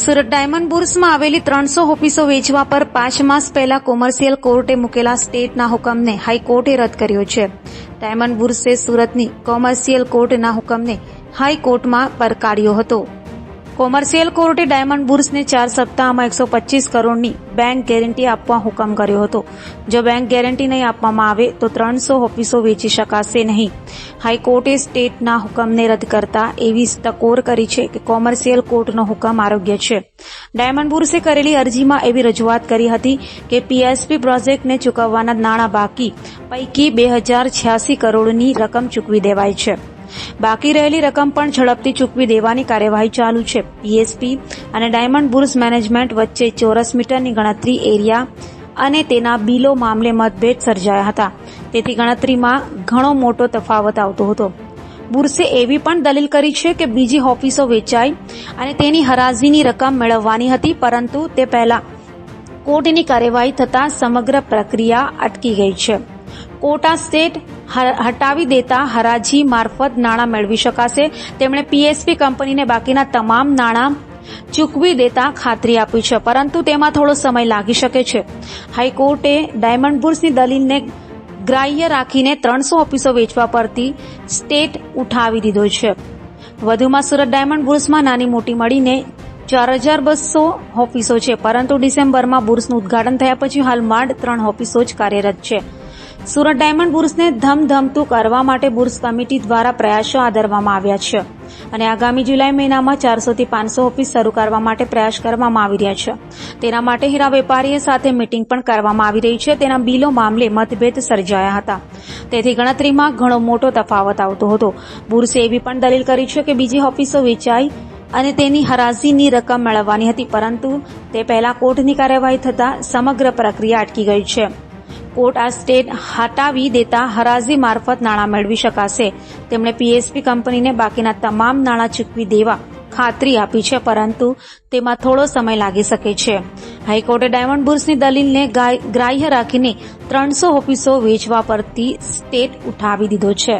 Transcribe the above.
Surat diamond બુર્સમાં આવેલી 300 ઓફિસો વેચવા પર 5 માસ પહેલા કોમર્શિયલ કોર્ટે મૂકેલા સ્ટેટના હુકમને હાઈકોર્ટે રદ કર્યો છે. ડાયમંડ બુર્સે સુરતની કોમર્શિયલ કોર્ટના હુકમને હાઈકોર્ટમાં પડકાર્યો હતો. કોમર્શિયલ કોર્ટે ડાયમંડ બુર્સને 4 સપ્તાહમાં 125 કરોડની બેંક ગેરંટી આપવા હુકમ કર્યો હતો. જો બેંક ગેરંટી નહીં આપવામાં આવે તો 300 ઓફિસો વેચી શકાશે નહીં. હાઈકોર્ટે સ્ટેટના હુકમને રદ કરતા એવી ટકોર કરી છે કે કોમર્શિયલ કોર્ટનો હુકમ આરોગ્ય છે. ડાયમંડ બુર્સે કરેલી અરજીમાં એવી રજૂઆત કરી હતી કે પીએસપી પ્રોજેક્ટને ચૂકવવાના નાણાં બાકી પૈકી 2086 કરોડની રકમ ચૂકવી દેવાઈ છે. બાકી રહેલી રકમ પણ ઝડપથી ચૂકવી દેવાની કાર્યવાહી ચાલુ છે. પીએસપી અને ડાયમંડ બુર્સ મેનેજમેન્ટ વચ્ચે ચોરસ મીટરની ગણતરી એરિયા અને તેના બિલો મામલે મતભેદ સર્જાયા હતા. તેથી ગણતરીમાં ઘણો મોટો તફાવત આવતો હતો. બુર્સે એવી પણ દલીલ કરી છે કે બીજી ઓફિસો વેચાઈ અને તેની હરાજીની રકમ મેળવવાની હતી, પરંતુ તે પહેલા કોર્ટની કાર્યવાહી થતાં સમગ્ર પ્રક્રિયા અટકી ગઈ છે. કોટા સ્ટેટ હટાવી દેતા હરાજી મારફત નાણાં મેળવી શકાશે. તેમણે પીએસપી કંપનીને બાકીના તમામ નાણાં ચૂકવી દેતા ખાતરી આપી છે, પરંતુ તેમાં થોડો સમય લાગી શકે છે. હાઈકોર્ટે ડાયમંડ બુર્સની દલીલને ગ્રાહ્ય રાખીને 300 ઓફિસો વેચવા પરથી સ્ટેટ ઉઠાવી દીધો છે. વધુમાં સુરત ડાયમંડ બુર્સમાં નાની મોટી મળીને 4200 ઓફિસો છે, પરંતુ ડિસેમ્બરમાં બુર્સનું ઉદ્ઘાટન થયા પછી હાલમાં 3 ઓફિસો જ કાર્યરત છે. સુરત ડાયમંડ બુર્સને ધમધમતું કરવા માટે બુર્સ કમિટી દ્વારા પ્રયાસો આદરવામાં આવ્યા છે અને આગામી જુલાઈ મહિનામાં 400 થી 500 ઓફિસ શરૂ કરવા માટે પ્રયાસ કરવામાં આવી રહ્યા છે. તેના માટે હીરા વેપારીઓ સાથે મીટિંગ પણ કરવામાં આવી રહી છે. તેના બિલો મામલે મતભેદ સર્જાયા હતા, તેથી ગણતરીમાં ઘણો મોટો તફાવત આવતો હતો. બુર્સે એવી પણ દલીલ કરી છે કે બીજી ઓફિસો વેચાઈ અને તેની હરાજીની રકમ મેળવવાની હતી, પરંતુ તે પહેલા કોર્ટની કાર્યવાહી થતાં સમગ્ર પ્રક્રિયા અટકી ગઈ છે. કોર્ટ આ સ્ટેટ હટાવી દેતા હરાજી મારફત નાણાં મેળવી શકાશે. તેમણે પીએસપી કંપનીને બાકીના તમામ નાણાં ચૂકવી દેવા ખાતરી આપી છે, પરંતુ તેમાં થોડો સમય લાગી શકે છે. હાઈકોર્ટે ડાયમંડ બુર્સની દલીલને ગ્રાહ્ય રાખીને 300 ઓફિસો વેચવા પરથી સ્ટેટ ઉઠાવી દીધો છે.